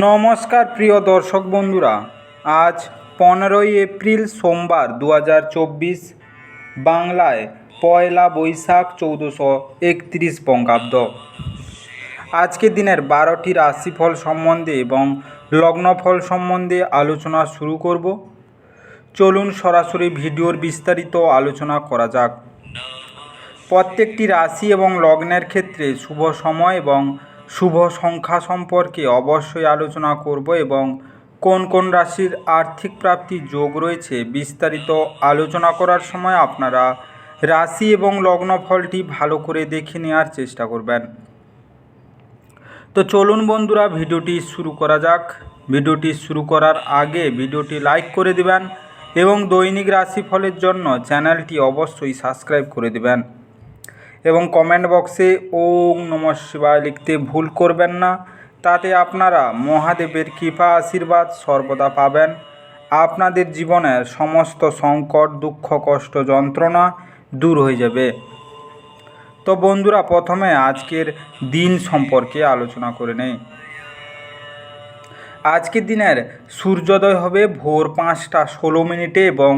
নমস্কার প্রিয় দর্শক বন্ধুরা, আজ 15ই এপ্রিল সোমবার 2024, বাংলায় পয়লা বৈশাখ 1431 বঙ্গাব্দ। আজকের দিনের 12টি রাশিফল সম্বন্ধে এবং লগ্নফল সম্বন্ধে আলোচনা শুরু করব। চলুন সরাসরি ভিডিওর বিস্তারিত আলোচনা করা যাক। প্রত্যেকটি রাশি এবং লগ্নের ক্ষেত্রে শুভ সময় এবং শুভ সংখ্যা সম্পর্কে অবশ্যই আলোচনা করব এবং কোন কোন রাশির আর্থিক প্রাপ্তির যোগ রয়েছে বিস্তারিত আলোচনা করার সময় আপনারা রাশি এবং লগ্ন ফলটি ভালো করে দেখে নেওয়ার চেষ্টা করবেন। তো চলুন বন্ধুরা, ভিডিওটি শুরু করা যাক। ভিডিওটি শুরু করার আগে ভিডিওটি লাইক করে দিবেন এবং দৈনিক রাশিফলের জন্য চ্যানেলটি অবশ্যই সাবস্ক্রাইব করে দিবেন এবং কমেন্ট বক্সে ওম নমঃ শিবায় লিখতে ভুল করবেন না। তাতে আপনারা মহাদেবের কৃপা আশীর্বাদ সর্বদা পাবেন। আপনাদের জীবনের সমস্ত সংকট, দুঃখ, কষ্ট, যন্ত্রণা দূর হয়ে যাবে। তো বন্ধুরা, প্রথমে আজকের দিন সম্পর্কে আলোচনা করে নেই। আজকের দিনের সূর্যোদয় হবে ভোর 5টা 16 মিনিটে এবং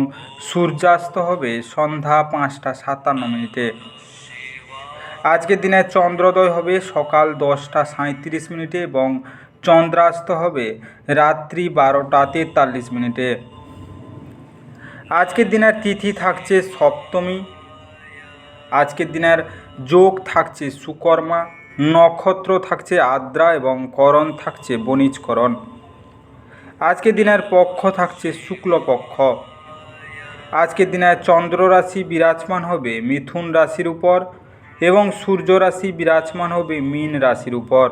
সূর্যাস্ত হবে সন্ধ্যা 5টা 57 মিনিটে। আজকের দিনে চন্দ্রোদয় হবে সকাল 10টা 37 মিনিটে এবং চন্দ্রাস্ত হবে রাত্রি 12টা 43 মিনিটে। আজকের দিনের তিথি থাকছে সপ্তমী। আজকের দিনের যোগ থাকছে সুকর্মা, নক্ষত্র থাকছে আদ্রা এবং করণ থাকছে বণিজকরণ। আজকের দিনের পক্ষ থাকছে শুক্লপক্ষ। আজকের দিনের চন্দ্র রাশি বিরাজমান হবে মিথুন রাশির উপর এবং সূর্য রাশি বিরাজমান হবে মীন রাশির উপর।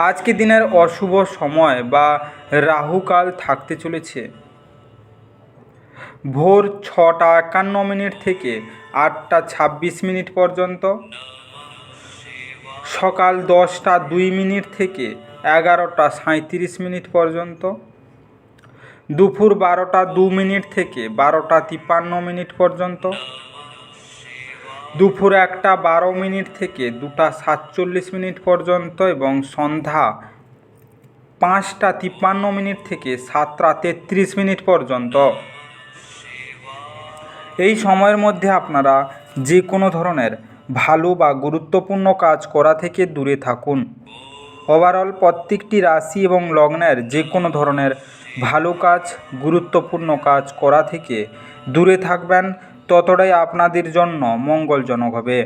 আজকে দিনের অশুভ সময় বা রাহুকাল থাকতে চলেছে ভোর 6টা 51 মিনিট থেকে 8টা 26 মিনিট পর্যন্ত, সকাল 10টা 2 মিনিট থেকে 11টা 37 মিনিট পর্যন্ত, দুপুর 12টা 2 মিনিট থেকে 12টা 53 মিনিট পর্যন্ত, দুপুর 1টা 12 মিনিট থেকে 2টা 47 মিনিট পর্যন্ত এবং সন্ধ্যা 5টা 53 মিনিট থেকে 7টা 33 মিনিট পর্যন্ত। এই সময়ের মধ্যে আপনারা যে কোনো ধরনের ভালো বা গুরুত্বপূর্ণ কাজ করা থেকে দূরে থাকুন। ওভারঅল প্রত্যেকটি রাশি এবং লগ্নের যে কোনো ধরনের ভালো কাজ, গুরুত্বপূর্ণ কাজ করা থেকে দূরে থাকবেন, ততটাই আপনাদের জন্য মঙ্গলজনক হবে।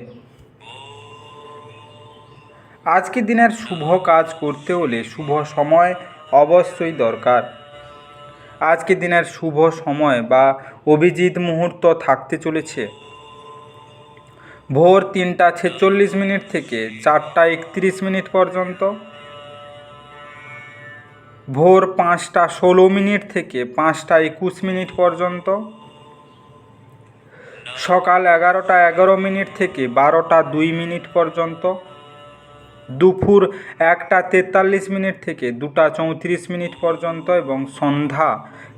আজকের দিনের শুভ কাজ করতে হলে শুভ সময় অবশ্যই দরকার। আজকের দিনের শুভ সময় বা অভিজিৎ মুহূর্ত থাকতে চলেছে ভোর 3টা 46 মিনিট থেকে 4টা 31 মিনিট পর্যন্ত, ভোর 5টা 16 মিনিট থেকে 5টা 21 মিনিট পর্যন্ত, সকাল 11টা 11 মিনিট থেকে 12টা 2 মিনিট পর্যন্ত, দুপুর 1টা 43 মিনিট থেকে 2টা 34 মিনিট পর্যন্ত এবং সন্ধ্যা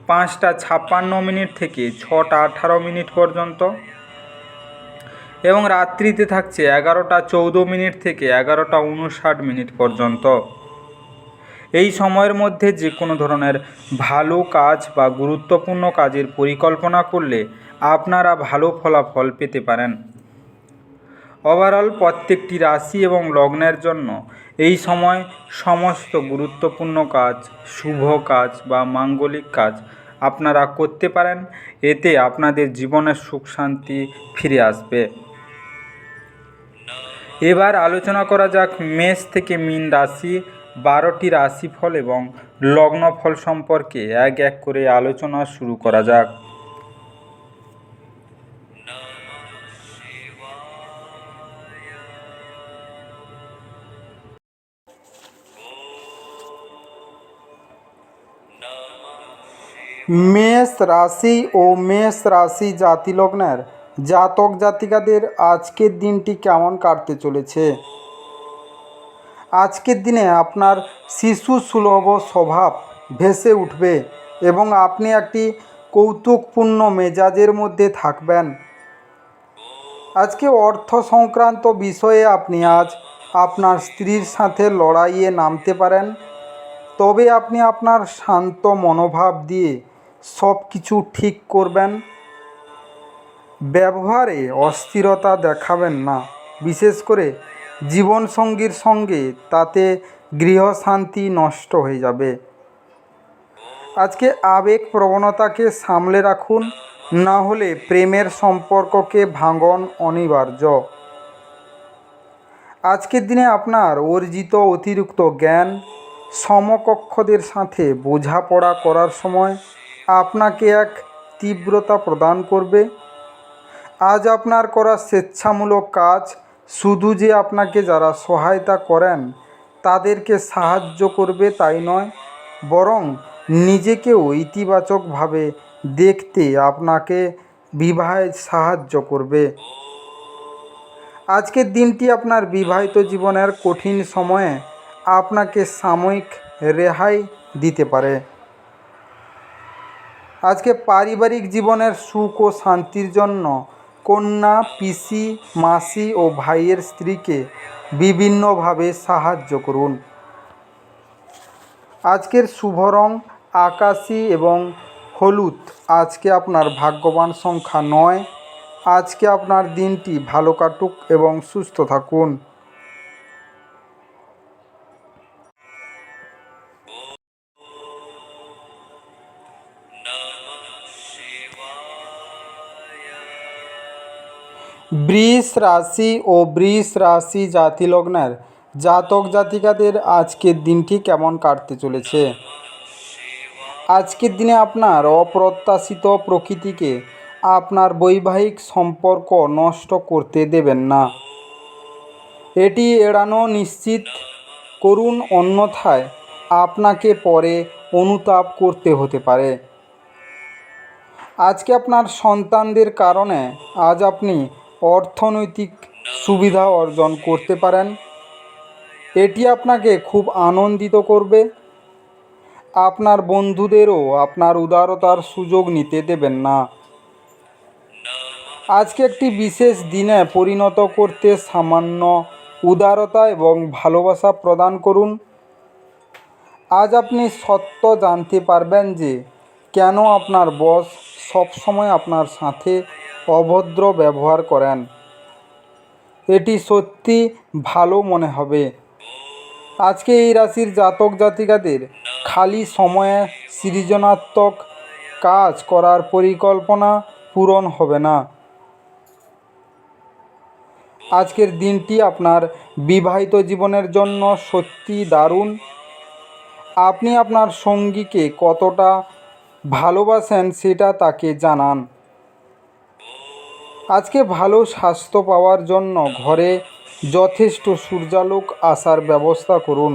5টা 56 মিনিট থেকে 6টা 18 মিনিট পর্যন্ত এবং রাত্রিতে থাকছে 11টা 14 মিনিট থেকে 11টা 59 মিনিট পর্যন্ত। এই সময়ের মধ্যে যে কোনো ধরনের ভালো কাজ বা গুরুত্বপূর্ণ কাজের পরিকল্পনা করলে আপনারা ভালো ফলাফল পেতে পারেন। ওভারঅল প্রত্যেকটি রাশি এবং লগ্নের জন্য এই সময় সমস্ত গুরুত্বপূর্ণ কাজ, শুভ কাজ বা মাঙ্গলিক কাজ আপনারা করতে পারেন। এতে আপনাদের জীবনের সুখ শান্তি ফিরে আসবে। এবার আলোচনা করা যাক মেষ থেকে মীন রাশি 12টি রাশিফল এবং লগ্নফল সম্পর্কে এক এক করে আলোচনা শুরু করা যাক। মেষ রাশি ও মেষ রাশি জাতিলগ্নের জাতক জাতিকাদের আজকের দিনটি কেমন কাটতে চলেছে। আজকের দিনে আপনার শিশু সুলভ স্বভাব ভেসে উঠবে এবং আপনি একটি কৌতুকপূর্ণ মেজাজের মধ্যে থাকবেন। আজকে অর্থ সংক্রান্ত বিষয়ে আপনি আজ আপনার স্ত্রীর সাথে লড়াইয়ে নামতে পারেন, তবে আপনি আপনার শান্ত মনোভাব দিয়ে সব কিছু ঠিক করবেন। ব্যবহারে অস্থিরতা দেখাবেন না, বিশেষ করে জীবনসঙ্গীর সঙ্গে, তাতে গৃহশান্তি নষ্ট হয়ে যাবে। আজকে আবেগ প্রবণতাকে সামলে রাখুন, না হলে প্রেমের সম্পর্ককে ভাঙন অনিবার্য। আজকের দিনে আপনার অর্জিত অতিরিক্ত জ্ঞান সমকক্ষদের সাথে বোঝাপড়া করার সময় আপনাকে এক তীব্রতা প্রদান করবে। আজ আপনার করা স্বেচ্ছামূলক কাজ শুধু যে আপনাকে যারা সহায়তা করেন তাদেরকে সাহায্য করবে তাই নয়, বরং নিজেকেও ইতিবাচকভাবে দেখতে আপনাকে বিবাহে সাহায্য করবে। আজকের দিনটি আপনার বিবাহিত জীবনের কঠিন সময়ে আপনাকে সাময়িক রেহাই দিতে পারে। আজকে পারিবারিক জীবনের সুখ ও শান্তির জন্য কন্যা, পিসি, মাসি ও ভাইয়ের স্ত্রীকে বিভিন্নভাবে সাহায্য করুন। আজকের শুভ রং আকাশী এবং হলুদ। আজকে আপনার ভাগ্যবান সংখ্যা 9। আজকে আপনার দিনটি ভালো কাটুক এবং সুস্থ থাকুন। বৃষ রাশি ও বৃষ রাশি জাতি লগ্নের জাতক জাতিকাদের আজকের দিনটি কেমন কাটতে চলেছে? আজকের দিনে আপনার অপ্রত্যাশিত প্রকৃতিকে আপনার বৈবাহিক সম্পর্ক নষ্ট করতে দেবেন না। এটি এড়ানো নিশ্চিত করুন, অন্যথায় আপনাকে পরে অনুতাপ করতে হতে পারে। আজকে আপনার সন্তানদের কারণে আজ আপনি অর্থনৈতিক সুবিধা অর্জন করতে পারেন। এটি আপনাকে খুব আনন্দিত করবে। আপনার বন্ধুদেরও আপনার উদারতার সুযোগ নিতে দেবেন না। আজকে একটি বিশেষ দিনে পরিণত করতে সামান্য উদারতা এবং ভালোবাসা প্রদান করুন। আজ আপনি সত্য জানতে পারবেন যে কেন আপনার বস সবসময় আপনার সাথে অভদ্র ব্যবহার করেন। এটি সত্যি ভালো মনে হবে। আজকে এই রাশির জাতক জাতিকাদের খালি সময়ে সৃজনাত্মক কাজ করার পরিকল্পনা পূরণ হবে না। আজকের দিনটি আপনার বিবাহিত জীবনের জন্য সত্যি দারুণ। আপনি আপনার সঙ্গীকে কতটা ভালোবাসেন সেটা তাকে জানান। আজকে ভালো স্বাস্থ্য পাওয়ার জন্য ঘরে যথেষ্ট সূর্যালোক আসার ব্যবস্থা করুন।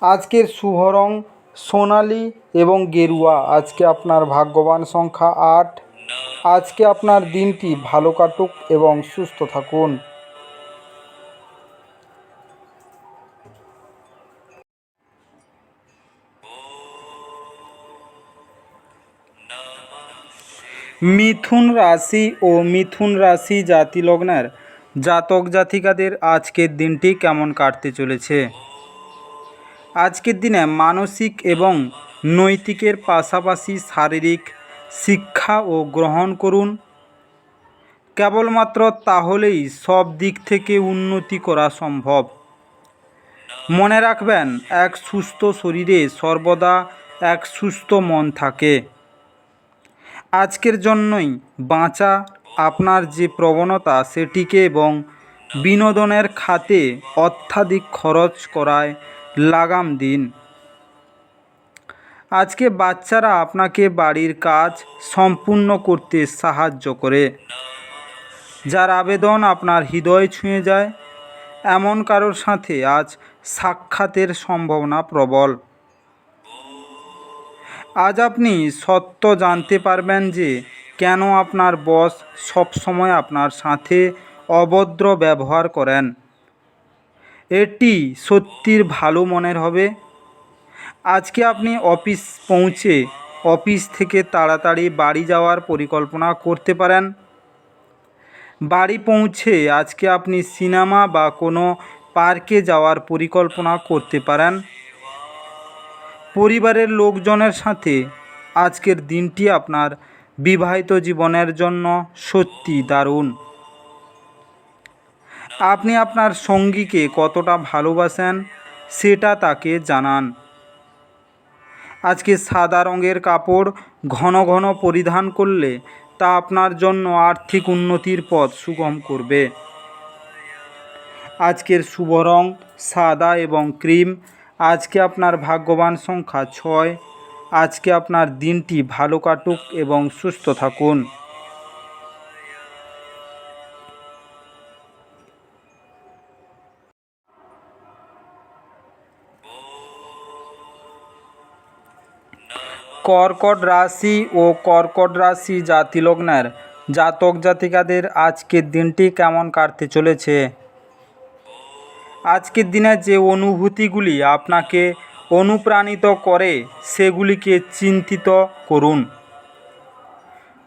আজকের শুভ রং সোনালি এবং গেরুয়া। আজকে আপনার ভাগ্যবান সংখ্যা 8। আজকে আপনার দিনটি ভালো কাটুক এবং সুস্থ থাকুন। মিথুন রাশি ও মিথুন রাশি জাতি লগ্নের জাতক জাতিকাদের আজকের দিনটি কেমন কাটতে চলেছে? আজকের দিনে মানসিক এবং নৈতিকের পাশাপাশি শারীরিক শিক্ষা ও গ্রহণ করুন। কেবলমাত্র তাহলেই সব দিক থেকে উন্নতি করা সম্ভব। মনে রাখবেন, এক সুস্থ শরীরে সর্বদা এক সুস্থ মন থাকে। আজকের জন্যই বাঁচা আপনার যে প্রবণতা সেটিকে এবং বিনোদনের খাতে অত্যাধিক খরচ করায় লাগাম দিন। আজকে বাচ্চারা আপনাকে বাড়ির কাজ সম্পূর্ণ করতে সাহায্য করে, যার আবেদন আপনার হৃদয় ছুঁয়ে যায়। এমন কারোর সাথে আজ সাক্ষাতের সম্ভাবনা প্রবল। আজ আপনি সত্য জানতে পারবেন যে কেন আপনার বস সবসময় আপনার সাথে অভদ্র ব্যবহার করেন। এটি সত্যির ভালো মনের হবে। আজকে আপনি অফিস পৌঁছে অফিস থেকে তাড়াতাড়ি বাড়ি যাওয়ার পরিকল্পনা করতে পারেন। বাড়ি পৌঁছে আজকে আপনি সিনেমা বা কোনো পার্কে যাওয়ার পরিকল্পনা করতে পারেন। পরিবারের লোকজনের সাথে আজকের দিনটি আপনার বিবাহিত জীবনের জন্য সত্যি দারুণ। আপনি আপনার সঙ্গীকে কতটা ভালোবাসেন সেটা তাকে জানান। আজকে সাদা রঙের কাপড় ঘন ঘন পরিধান করলে তা আপনার জন্য আর্থিক উন্নতির পথ সুগম করবে। আজকের শুভ রং সাদা এবং ক্রিম। আজকে আপনার ভাগ্যবান সংখ্যা 6। আজকে আপনার দিনটি ভালো কাটুক এবং সুস্থ থাকুন। কর্কট রাশি ও কর্কট রাশি জাতিলগ্নের জাতক জাতিকাদের আজকের দিনটি কেমন কাটতে চলেছে। আজকের দিনে যে অনুভূতিগুলি আপনাকে অনুপ্রাণিত করে সেগুলিকে চিন্তিত করুন।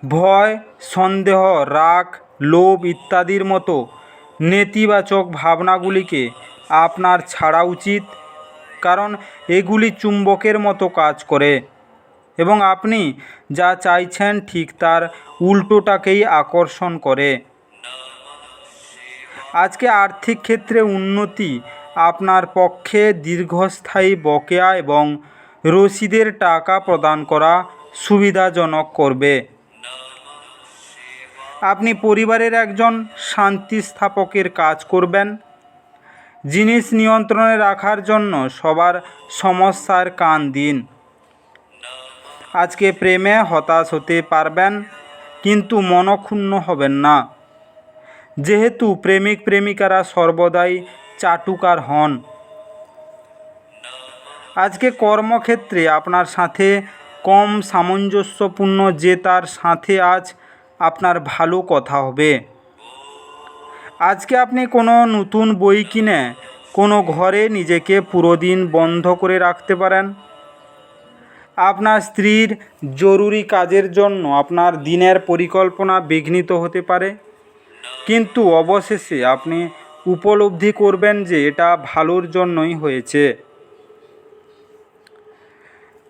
ভয়, সন্দেহ, রাগ, লোভ ইত্যাদির মতো নেতিবাচক ভাবনাগুলিকে আপনার ছাড়া উচিত, কারণ এগুলি চুম্বকের মতো কাজ করে এবং আপনি যা চাইছেন ঠিক তার উল্টোটাকেই আকর্ষণ করে। আজকে আর্থিক ক্ষেত্রে উন্নতি আপনার পক্ষে দীর্ঘস্থায়ী বকেয়া এবং রসিদের টাকা প্রদান করা সুবিধাজনক করবে। আপনি পরিবারের একজন শান্তি স্থাপকের কাজ করবেন। জিনিস নিয়ন্ত্রণে রাখার জন্য সবার সমস্যার কান দিন। আজকে প্রেমে হতাশ হতে পারবেন, কিন্তু মনক্ষুণ্ণ হবেন না, যেহেতু প্রেমিক প্রেমিকারা সর্বদাই চাটুকার হন। আজকে কর্মক্ষেত্রে আপনার সাথে কম সামঞ্জস্যপূর্ণ যে তার সাথে আজ আপনার ভালো কথা হবে। আজকে আপনি কোনো নতুন বই কিনে কোনো ঘরে নিজেকে পুরো দিন বন্ধ করে রাখতে পারেন। আপনার স্ত্রীর জরুরি কাজের জন্য আপনার দিনের পরিকল্পনা বিঘ্নিত হতে পারে, কিন্তু অবশেষে আপনি উপলব্ধি করবেন যে এটা ভালোর জন্যই হয়েছে।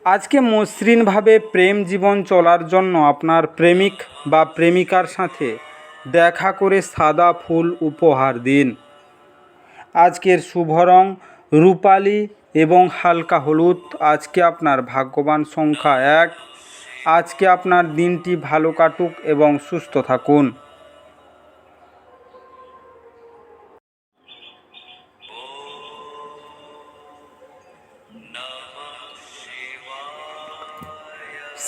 আজকে মসৃণভাবে প্রেম জীবন চলার জন্য আপনার প্রেমিক বা প্রেমিকার সাথে দেখা করে সাদা ফুল উপহার দিন। আজকের শুভ রং রূপালি এবং হালকা হলুদ। আজকে আপনার ভাগ্যবান সংখ্যা 1। আজকে আপনার দিনটি ভালো কাটুক এবং সুস্থ থাকুন।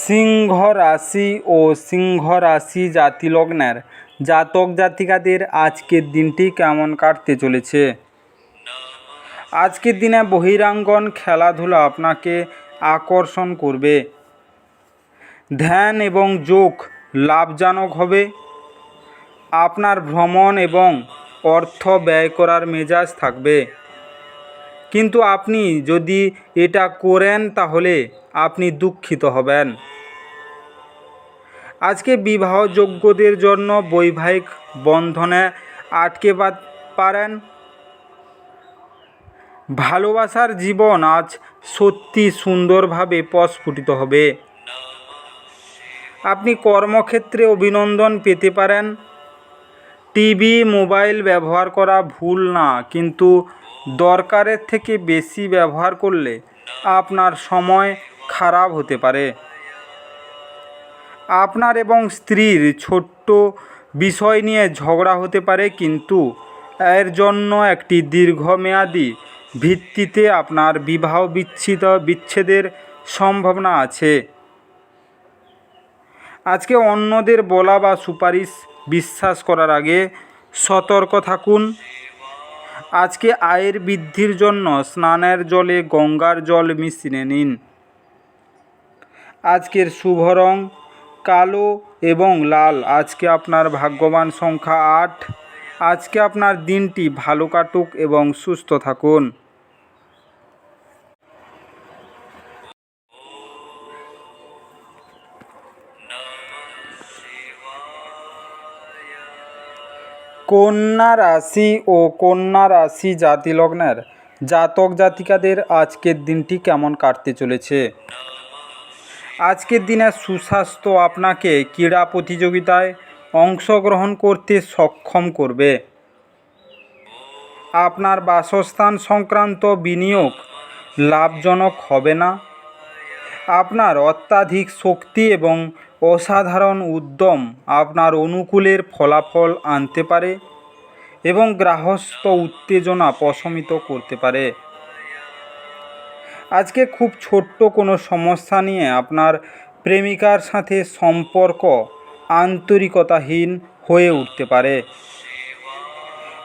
সিংহ রাশি ও সিংহ রাশি জাতিলগ্নের জাতক জাতিকাদের আজকের দিনটি কেমন কাটতে চলেছে। আজকের দিনে বহিরাঙ্গন খেলাধুলা আপনাকে আকর্ষণ করবে। ধ্যান এবং যোগ লাভজনক হবে। আপনার ভ্রমণ এবং অর্থ ব্যয় করার মেজাজ থাকবে, কিন্তু আপনি যদি এটা করেন তাহলে আপনি দুঃখিত হবেন। আজকে বিবাহযোগ্যদের জন্য বৈবাহিক বন্ধনে আটকে পারেন। ভালোবাসার জীবন আজ সত্যি সুন্দরভাবে প্রস্ফুটিত হবে। আপনি কর্মক্ষেত্রে অভিনন্দন পেতে পারেন। টিভি মোবাইল ব্যবহার করা ভুল না, কিন্তু দরকারের থেকে বেশি ব্যবহার করলে আপনার সময় খারাপ হতে পারে। আপনার এবং স্ত্রীর ছোট্ট বিষয় নিয়ে ঝগড়া হতে পারে, কিন্তু এর জন্য একটি দীর্ঘমেয়াদী ভিত্তিতে আপনার বিবাহ বিচ্ছেদের সম্ভাবনা আছে। আজকে অন্যদের বলা বা সুপারিশ বিশ্বাস করার আগে সতর্ক থাকুন। আজকে আয়ের বৃদ্ধির জন্য স্নানের জলে গঙ্গার জল মিশিয়ে নিন। আজকের শুভ রং কালো এবং লাল। আজকে আপনার ভাগ্যবান সংখ্যা 8। আজকে আপনার দিনটি ভালো কাটুক এবং সুস্থ থাকুন। কন্যা রাশি ও কন্যা রাশি জাতি লগ্নের জাতক জাতিকাদের আজকের দিনটি কেমন কাটতে চলেছে। আজকের দিনে সুস্বাস্থ্য আপনাকে ক্রীড়া প্রতিযোগিতায় অংশগ্রহণ করতে সক্ষম করবে। আপনার বাসস্থান সংক্রান্ত বিনিয়োগ লাভজনক হবে না। আপনার অত্যাধিক শক্তি এবং অসাধারণ উদ্যম আপনার অনুকূলের ফলাফল আনতে পারে এবং গ্রাহস্থ উত্তেজনা প্রশমিত করতে পারে। আজকে খুব ছোট্ট কোনো সমস্যা নিয়ে আপনার প্রেমিকার সাথে সম্পর্ক আন্তরিকতাহীন হয়ে উঠতে পারে।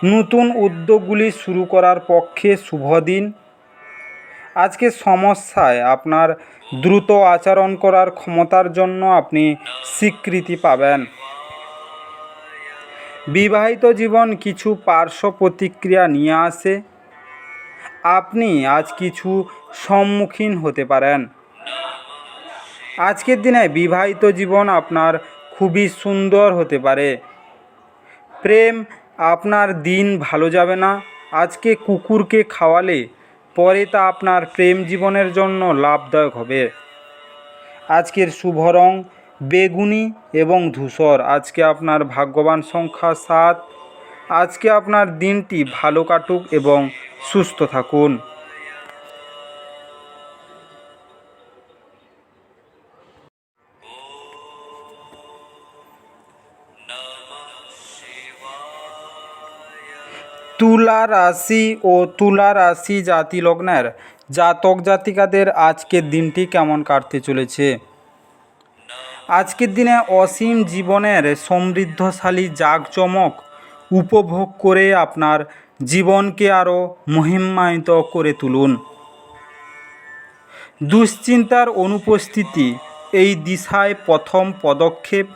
নতুন উদ্যোগগুলি শুরু করার পক্ষে শুভ দিন। আজকে সমস্যায় আপনার দ্রুত আচরণ করার ক্ষমতার জন্য আপনি স্বীকৃতি পাবেন। বিবাহিত জীবন কিছু পার্শ্ব প্রতিক্রিয়া নিয়ে আসে। আপনি আজ কিছু সম্মুখীন হতে পারেন। আজকের দিনে বিবাহিত জীবন আপনার খুবই সুন্দর হতে পারে। প্রেম আপনার দিন ভালো যাবে না। আজকে কুকুরকে খাওয়ালে পরে তা আপনার প্রেম জীবনের জন্য লাভদায়ক হবে। আজকের শুভ রং বেগুনি এবং ধূসর। আজকে আপনার ভাগ্যবান সংখ্যা 7। আজকে আপনার দিনটি ভালো কাটুক এবং সুস্থ থাকুন। তুলা রাশি ও তুলা রাশি জাতি লগ্নের জাতক জাতিকাদের আজকের দিনটি কেমন কাটতে চলেছে। আজকের দিনে অসীম জীবনের সমৃদ্ধশালী জাঁকজমক উপভোগ করে আপনার জীবনকে আরও মহিমান্বিত করে তুলুন। দুশ্চিন্তার অনুপস্থিতি এই দিশায় প্রথম পদক্ষেপ।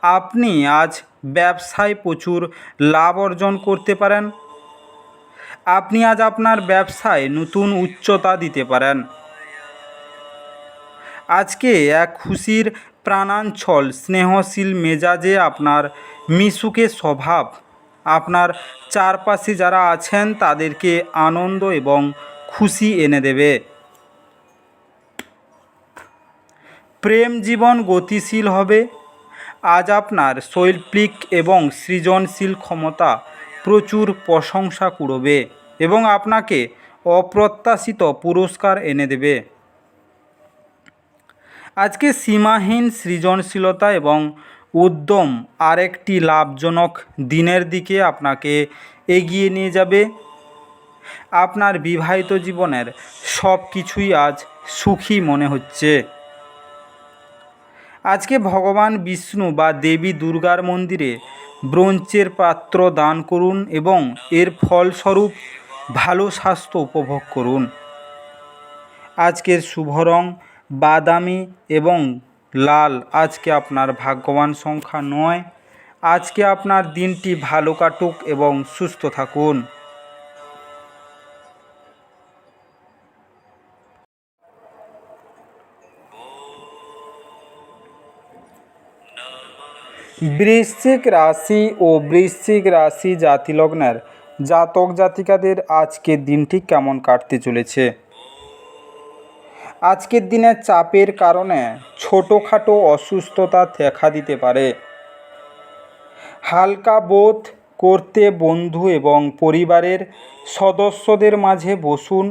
আপনি আজ ব্যবসায় প্রচুর লাভ অর্জন করতে পারেন। আপনি আজ আপনার ব্যবসায় নতুন উচ্চতা দিতে পারেন। আজকে এক খুশির প্রাণাঞ্চল স্নেহশীল মেজাজে আপনার মিশুকে স্বভাব আপনার চারপাশে যারা আছেন তাদেরকে আনন্দ এবং খুশি এনে দেবে। প্রেম জীবন গতিশীল হবে। আজ আপনার শৈল্পিক এবং সৃজনশীল ক্ষমতা প্রচুর প্রশংসা কুড়বে এবং আপনাকে অপ্রত্যাশিত পুরস্কার এনে দেবে। আজকে সীমাহীন সৃজনশীলতা এবং উদ্যম আরেকটি লাভজনক দিনের দিকে আপনাকে এগিয়ে নিয়ে যাবে। আপনার বিবাহিত জীবনের সব কিছুই আজ সুখী মনে হচ্ছে। আজকে ভগবান বিষ্ণু বা দেবী দুর্গার মন্দিরে ব্রোঞ্জের পাত্র দান করুন এবং এর ফলস্বরূপ ভালো স্বাস্থ্য উপভোগ করুন। আজকের শুভ রং বাদামি এবং লাল। আজকে আপনার ভাগ্যবান সংখ্যা 9। আজকে আপনার দিনটি ভালো কাটুক এবং সুস্থ থাকুন। বৃশ্চিক রাশি ও বৃশ্চিক রাশি জাতি লগ্নের জাতক জাতিকাদের আজকের দিনটি কেমন কাটতে চলেছে। আজকের দিনে চাপের কারণে ছোটোখাটো অসুস্থতা দেখা দিতে পারে। হালকা বোধ করতে বন্ধু এবং পরিবারের সদস্যদের মাঝে বসুন।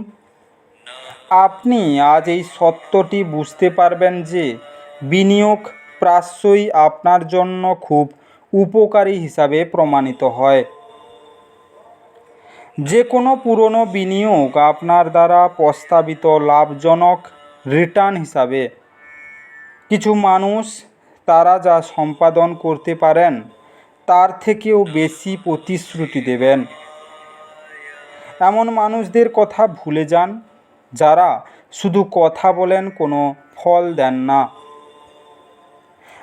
আপনি আজ এই সত্যটি বুঝতে পারবেন যে বিনিয়োগ প্রায়শই আপনার জন্য খুব উপকারী হিসাবে প্রমাণিত হয়। যে কোনো পুরনো বিনিয়োগ আপনার দ্বারা প্রস্তাবিত লাভজনক রিটার্ন হিসাবে। কিছু মানুষ তারা যা সম্পাদন করতে পারেন তার থেকেও বেশি প্রতিশ্রুতি দেবেন। এমন মানুষদের কথা ভুলে যান যারা শুধু কথা বলেন, কোনো ফল দেন না।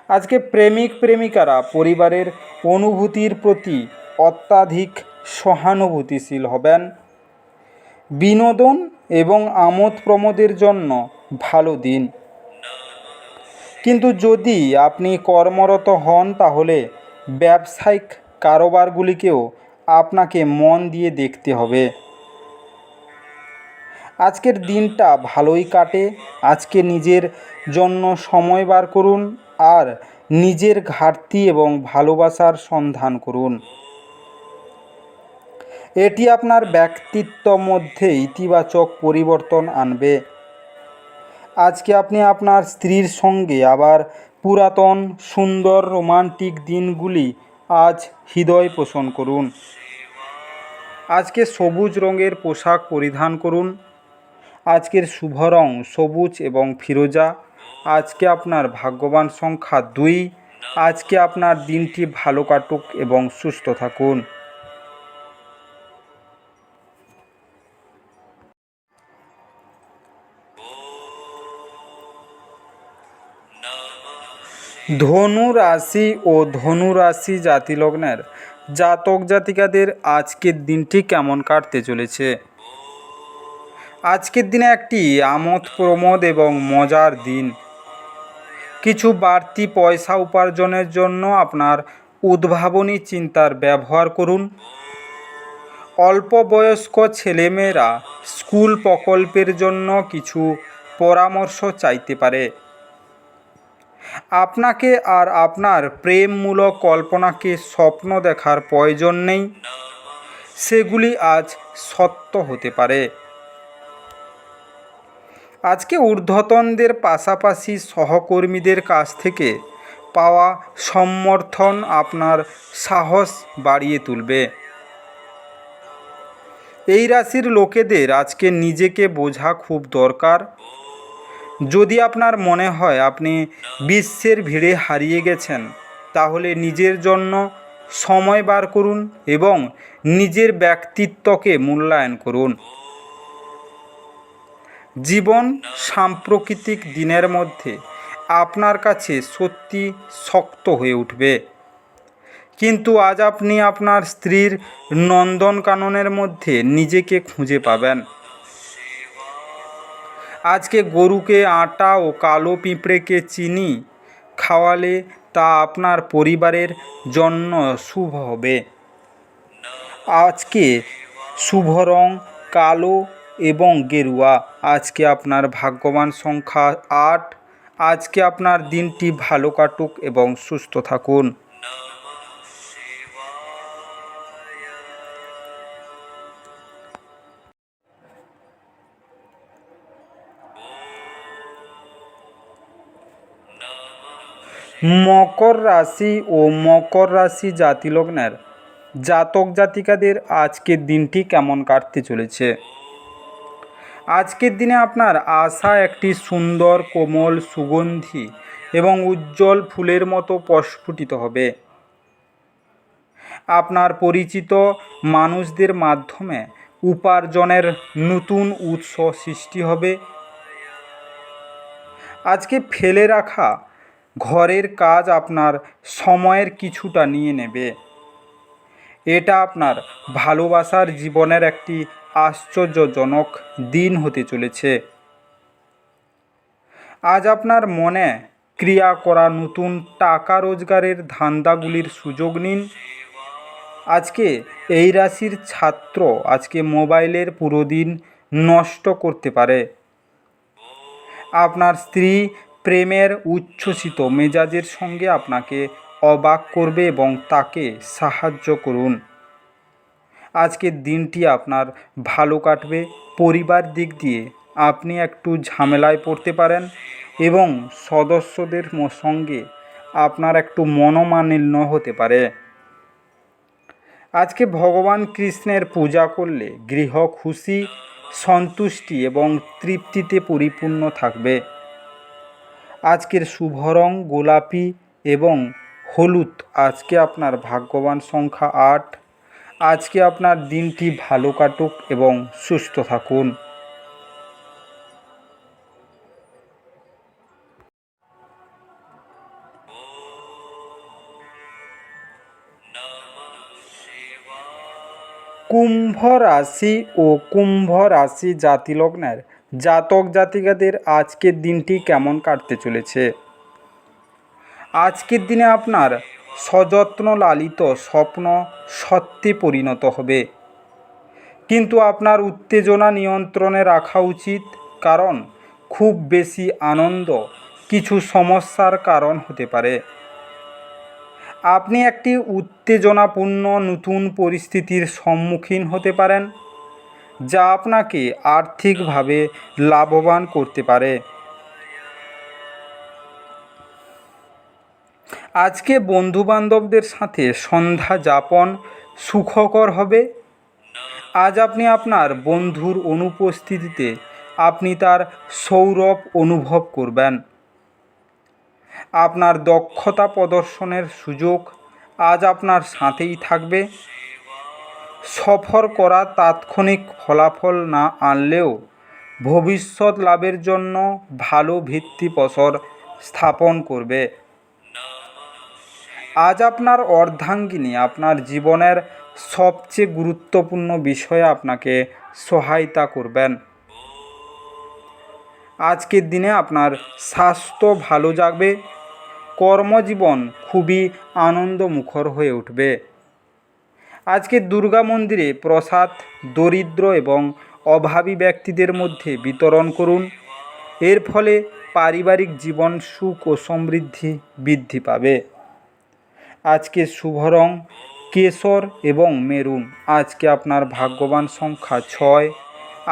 আজকে প্রেমিক প্রেমিকারা পরিবারের অনুভূতির প্রতি অত্যাধিক সহানুভূতিশীল হবেন। বিনোদন এবং আমোদ প্রমোদের জন্য ভালো দিন। কিন্তু যদি আপনি কর্মরত হন তাহলে ব্যবসায়িক কারোবারগুলিকেও আপনাকে মন দিয়ে দেখতে হবে। আজকের দিনটা ভালোই কাটে। আজকে নিজের জন্য সময় বার করুন আর নিজের ঘাটতি এবং ভালোবাসার সন্ধান করুন। এটি আপনার ব্যক্তিত্বের মধ্যে ইতিবাচক পরিবর্তন আনবে। আজকে আপনি আপনার স্ত্রীর সঙ্গে আবার পুরাতন সুন্দর রোমান্টিক দিনগুলি আজ হৃদয় পোষণ করুন। আজকে সবুজ রঙের পোশাক পরিধান করুন। আজকের শুভ রং সবুজ এবং ফিরোজা। আজকে আপনার ভাগ্যবান সংখ্যা 2। আজকে আপনার দিনটি ভালো কাটুক এবং সুস্থ থাকুন। ধনু রাশি ও ধনু রাশি জাতিলগ্নের জাতক জাতিকাদের আজকের দিনটি কেমন কাটতে চলেছে? আজকের দিনে একটি আমোদ প্রমোদ এবং মজার দিন। কিছু বাড়তি পয়সা উপার্জনের জন্য আপনার উদ্ভাবনী চিন্তার ব্যবহার করুন। অল্প বয়স্ক ছেলেমেয়েরা স্কুল প্রকল্পের জন্য কিছু পরামর্শ চাইতে পারে। আপনাকে আর আপনার প্রেমমূলক কল্পনাকে স্বপ্ন দেখার প্রয়োজন নেই, সেগুলি আজ সত্য হতে পারে। আজকে ঊর্ধ্বতনদের পাশাপাশি সহকর্মীদের কাছ থেকে পাওয়া সমর্থন আপনার সাহস বাড়িয়ে তুলবে। এই রাশির লোকেদের আজকে নিজেকে বোঝা খুব দরকার। যদি আপনার মনে হয় আপনি বিশ্বের ভিড়ে হারিয়ে গেছেন, তাহলে নিজের জন্য সময় বার করুন এবং নিজের ব্যক্তিত্বকে মূল্যায়ন করুন। জীবন সাম্প্রতিক দিনের মধ্যে আপনার কাছে সত্যি শক্ত হয়ে উঠবে, কিন্তু আজ আপনি আপনার স্ত্রীর নন্দনকাননের মধ্যে নিজেকে খুঁজে পাবেন। আজকে গরুকে আটা ও কালো পিঁপড়েকে চিনি খাওয়ালে তা আপনার পরিবারের জন্য শুভ হবে। আজকে শুভ রং কালো এবং গেরুয়া। আজকে আপনার ভাগ্যবান সংখ্যা 8। আজকে আপনার দিনটি ভালো কাটুক এবং সুস্থ থাকুন। মকর রাশি ও মকর রাশি জাতিলগ্নের জাতক জাতিকাদের আজকের দিনটি কেমন কাটতে চলেছে? আজকের দিনে আপনার আশা একটি সুন্দর কোমল সুগন্ধি এবং উজ্জ্বল ফুলের মতো প্রস্ফুটিত হবে। আপনার পরিচিত মানুষদের মাধ্যমে উপার্জনের নতুন উৎস সৃষ্টি হবে। আজকে ফেলে রাখা ঘরের কাজ আপনার সময়ের কিছুটা নিয়ে নেবে। এটা আপনার ভালোবাসার জীবনের একটি আশ্চর্যজনক দিন হতে চলেছে। আজ আপনার মনে ক্রিয়া করা নতুন টাকা রোজগারের ধান্দাগুলির সুযোগ নিন। আজকে এই রাশির ছাত্র আজকে মোবাইলের পুরো দিন নষ্ট করতে পারে। আপনার স্ত্রী প্রেমের উচ্ছ্বসিত মেজাজের সঙ্গে আপনাকে অবাক করবে এবং তাকে সাহায্য করুন। আজকের দিনটি আপনার ভালো কাটবে। পরিবার দিক দিয়ে আপনি একটু ঝামেলায় পড়তে পারেন এবং সদস্যদের সঙ্গে আপনার একটু মনোমালিন্য হতে পারে। আজকে ভগবান কৃষ্ণের পূজা করলে গৃহ খুশি, সন্তুষ্টি এবং তৃপ্তিতে পরিপূর্ণ থাকবে। আজকের শুভ রং গোলাপি এবং হলুদ। আজকে আপনার ভাগ্যবান সংখ্যা 8। আজকে আপনার দিনটি ভালো কাটুক এবং সুস্থ থাকুন। কুম্ভ রাশি ও কুম্ভ রাশি জাতিলগ্নের জাতক জাতিকাদের আজকের দিনটি কেমন কাটতে চলেছে? আজকের দিনে আপনার সযত্ন লালিত স্বপ্ন সত্যে পরিণত হবে। কিন্তু আপনার উত্তেজনা নিয়ন্ত্রণে রাখা উচিত, কারণ খুব বেশি আনন্দ কিছু সমস্যার কারণ হতে পারে। আপনি একটি উত্তেজনাপূর্ণ নতুন পরিস্থিতির সম্মুখীন হতে পারেন, যা আপনাকে আর্থিকভাবে লাভবান করতে পারে। আজকে বন্ধুবান্ধবদের সাথে সন্ধ্যা যাপন সুখকর হবে। আজ আপনি আপনার বন্ধুর অনুপস্থিতিতে আপনি তার সৌরভ অনুভব করবেন। আপনার দক্ষতা প্রদর্শনের সুযোগ আজ আপনার সাথেই থাকবে। সফর করা তাৎক্ষণিক ফলাফল না আনলেও ভবিষ্যৎ লাভের জন্য ভালো ভিত্তিপ্রস্তর স্থাপন করবে। আজ আপনার অর্ধাঙ্গিনী আপনার জীবনের সবচেয়ে গুরুত্বপূর্ণ বিষয়ে আপনাকে সহায়তা করবেন। আজকের দিনে আপনার স্বাস্থ্য ভালো যাবে। কর্মজীবন খুবই আনন্দমুখর হয়ে উঠবে। আজকে দুর্গা মন্দিরে প্রসাদ দরিদ্র এবং অভাবী ব্যক্তিদের মধ্যে বিতরণ করুন। এর ফলে পারিবারিক জীবন সুখ ও সমৃদ্ধি বৃদ্ধি পাবে। আজকে শুভ রং কেশর এবং মেরুন। আজকে আপনার ভাগ্যবান সংখ্যা 6।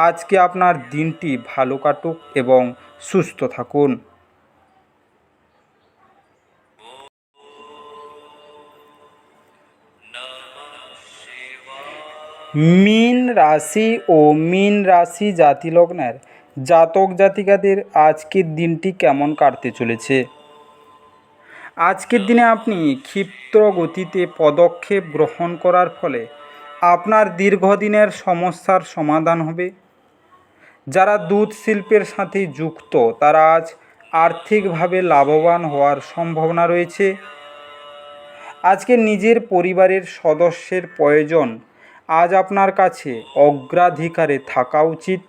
আজকে আপনার দিনটি ভালো কাটুক এবং সুস্থ থাকুন। মীন রাশি ও মীন রাশি জাতিলগ্নের জাতক জাতিকাদের আজকের দিনটি কেমন কাটতে চলেছে। আজকের দিনে আপনি ক্ষিপ্র গতিতে পদক্ষেপ গ্রহণ করার ফলে আপনার দীর্ঘদিনের সমস্যার সমাধান হবে। যারা দুধ শিল্পের সাথে যুক্ত তারা আজ আর্থিকভাবে লাভবান হওয়ার সম্ভাবনা রয়েছে। আজকে নিজের পরিবারের সদস্যের প্রয়োজন আজ আপনার কাছে অগ্রাধিকারে থাকা উচিত।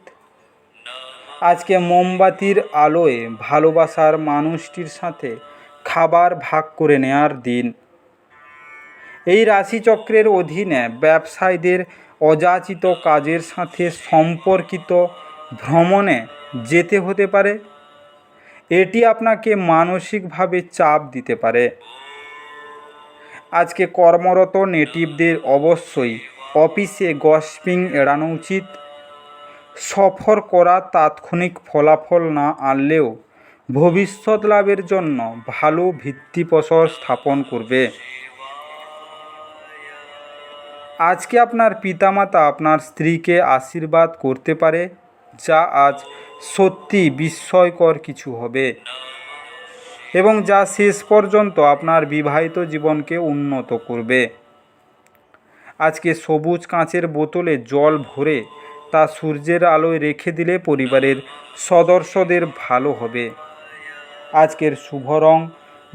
আজকে মোমবাতির আলোয় ভালোবাসার মানুষটির সাথে খাবার ভাগ করে নেওয়ার দিন। এই রাশিচক্রের অধীনে ব্যবসায়ীদের অযাচিত কাজের সাথে সম্পর্কিত ভ্রমণে যেতে হতে পারে। এটি আপনাকে মানসিকভাবে চাপ দিতে পারে। আজকে কর্মরত নেটিভদের অবশ্যই অফিসে গসিপিং এড়ানো উচিত। সফর করা তাৎক্ষণিক ফলাফল না আনলেও ভবিষ্যৎ লাভের জন্য ভালো ভিত্তিপ্রস্তর স্থাপন করবে। আজকে আপনার পিতামাতা আপনার স্ত্রীকে আশীর্বাদ করতে পারে, যা আজ সত্যি বিস্ময়কর কিছু হবে এবং যা শেষ পর্যন্ত আপনার বিবাহিত জীবনকে উন্নত করবে। আজকে সবুজ কাঁচের বোতলে জল ভরে তা সূর্যের আলোয় রেখে দিলে পরিবারের সদস্যদের ভালো হবে। আজকের শুভ রং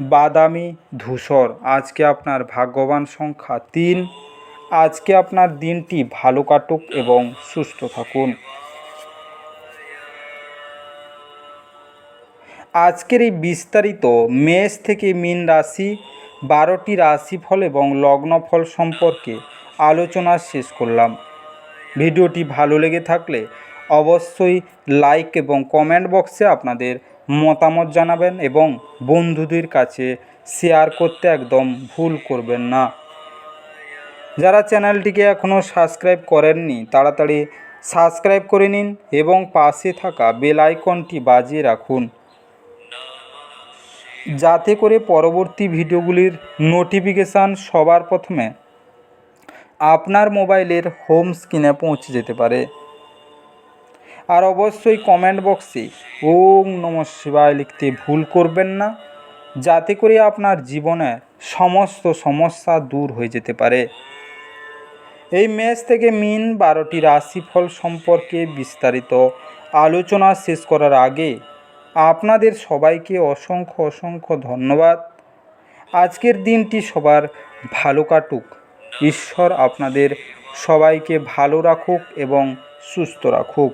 বাদামি ধূসর। আজকে আপনার ভাগ্যবান সংখ্যা 3। আজকে আপনার দিনটি ভালো কাটুক এবং সুস্থ থাকুন। আজকের এই বিস্তারিত মেষ থেকে মীন রাশি 12টি রাশিফল এবং লগ্নফল সম্পর্কে আলোচনা শেষ করলাম। ভিডিওটি ভালো লেগে থাকলে অবশ্যই লাইক এবং কমেন্ট বক্সে আপনাদের মতামত জানাবেন এবং বন্ধুদের কাছে শেয়ার করতে একদম ভুল করবেন না। যারা চ্যানেলটিকে এখনও সাবস্ক্রাইব করেননি তাড়াতাড়ি সাবস্ক্রাইব করে নিন এবং পাশে থাকা বেল আইকনটি বাজিয়ে রাখুন, যাতে করে পরবর্তী ভিডিওগুলির নোটিফিকেশান সবার প্রথমে আপনার মোবাইলের হোম স্ক্রিনে পৌঁছে যেতে পারে। আর অবশ্যই কমেন্ট বক্সে ওম নমঃ শিবায় লিখতে ভুল করবেন না, যাতে করে আপনার জীবনে সমস্ত সমস্যা দূর হয়ে যেতে পারে। এই মেষ থেকে মীন 12টি রাশিফল সম্পর্কে বিস্তারিত আলোচনা শেষ করার আগে আপনাদের সবাইকে অসংখ্য অসংখ্য ধন্যবাদ। আজকের দিনটি সবার ভালো কাটুক। ঈশ্বর আপনাদের সবাইকে ভালো রাখুক এবং সুস্থ রাখুক।